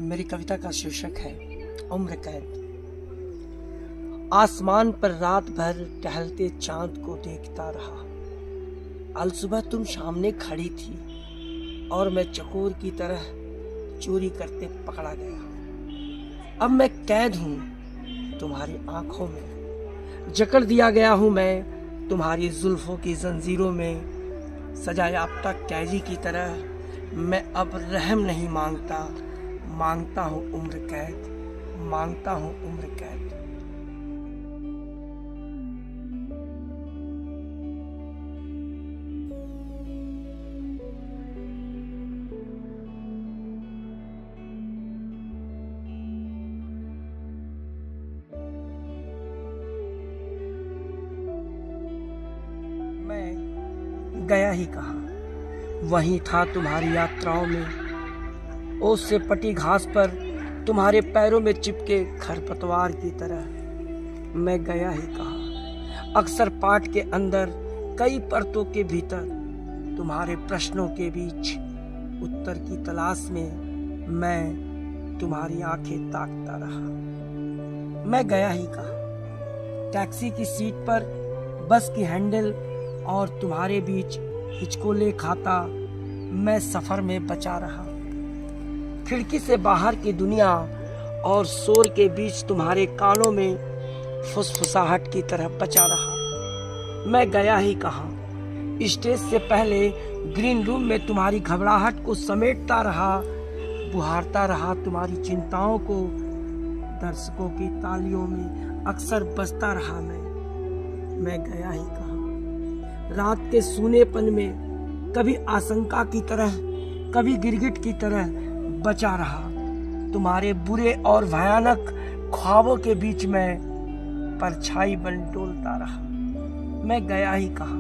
मेरी कविता का शीर्षक है उम्र कैद। आसमान पर रात भर टहलते चांद को देखता रहा। अल सुबह तुम सामने खड़ी थी और मैं चकोर की तरह चोरी करते पकड़ा गया। अब मैं कैद हूं तुम्हारी आंखों में, जकड़ दिया गया हूं मैं तुम्हारी जुल्फों की जंजीरों में। सजा याफ्ता कैदी की तरह मैं अब रहम नहीं मांगता, मांगता हूं उम्र कैद, मांगता हूं उम्र कैद। मैं गया ही कहा, वहीं था तुम्हारी यात्राओं में, ओस से पटी घास पर तुम्हारे पैरों में चिपके खरपतवार की तरह। मैं गया ही कहा, अक्सर पाठ के अंदर कई परतों के भीतर तुम्हारे प्रश्नों के बीच उत्तर की तलाश में मैं तुम्हारी आंखें ताकता रहा। मैं गया ही कहा, टैक्सी की सीट पर बस की हैंडल और तुम्हारे बीच हिचकोले खाता मैं सफर में बचा रहा। खिड़की से बाहर की दुनिया और शोर के बीच तुम्हारे कानों में फुसफुसाहट की तरह बचा रहा। मैं गया ही कहा, स्टेज से पहले ग्रीन रूम में तुम्हारी घबराहट को समेटता रहा, बुहारता रहा तुम्हारी चिंताओं को। दर्शकों की तालियों में अक्सर बजता रहा मैं गया ही कहा, रात के सूनेपन में कभी आशंका की तरह कभी गिरगिट की तरह बचा रहा। तुम्हारे बुरे और भयानक ख्वाबों के बीच में परछाई बन डोलता रहा। मैं गया ही कहा,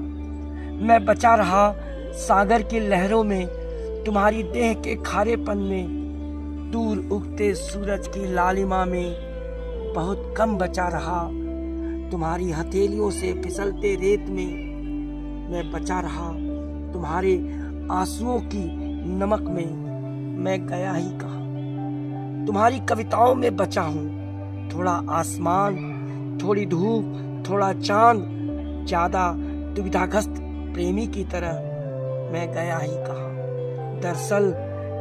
मैं बचा रहा सागर की लहरों में, तुम्हारी देह के खारेपन में, दूर उगते सूरज की लालिमा में बहुत कम बचा रहा। तुम्हारी हथेलियों से फिसलते रेत में मैं बचा रहा, तुम्हारे आंसुओं की नमक में मैं गया ही कहा। तुम्हारी कविताओं में बचा हूँ, थोड़ा आसमान, थोड़ी धूप, थोड़ा चांद, ज्यादा दुविधाग्रस्त प्रेमी की तरह मैं गया ही कहा। दरअसल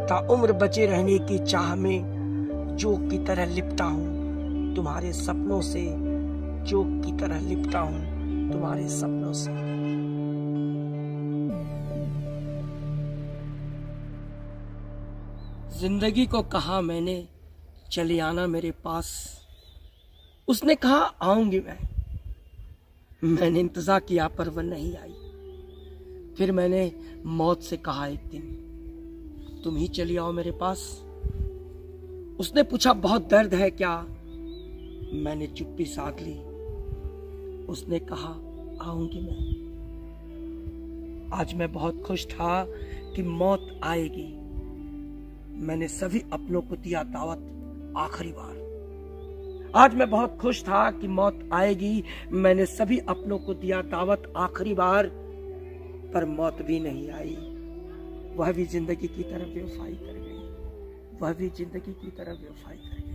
ताउम्र बचे रहने की चाह में जोक की तरह लिपटा हूँ तुम्हारे सपनों से, जोक की तरह लिपटा हूँ तुम्हारे सपनों से। जिंदगी को कहा मैंने चले आना मेरे पास, उसने कहा आऊंगी मैंने इंतजार किया पर वह नहीं आई। फिर मैंने मौत से कहा एक दिन तुम ही चली आओ मेरे पास। उसने पूछा बहुत दर्द है क्या, मैंने चुप्पी साध ली। उसने कहा आऊंगी मैं। आज मैं बहुत खुश था कि मौत आएगी। मैंने सभी अपनों को दिया दावत आखिरी बार। आज मैं बहुत खुश था कि मौत आएगी। मैंने सभी अपनों को दिया दावत आखिरी बार, पर मौत भी नहीं आई। वह भी जिंदगी की तरफ बेवफाई कर गई, वह भी जिंदगी की तरफ बेवफाई कर गई।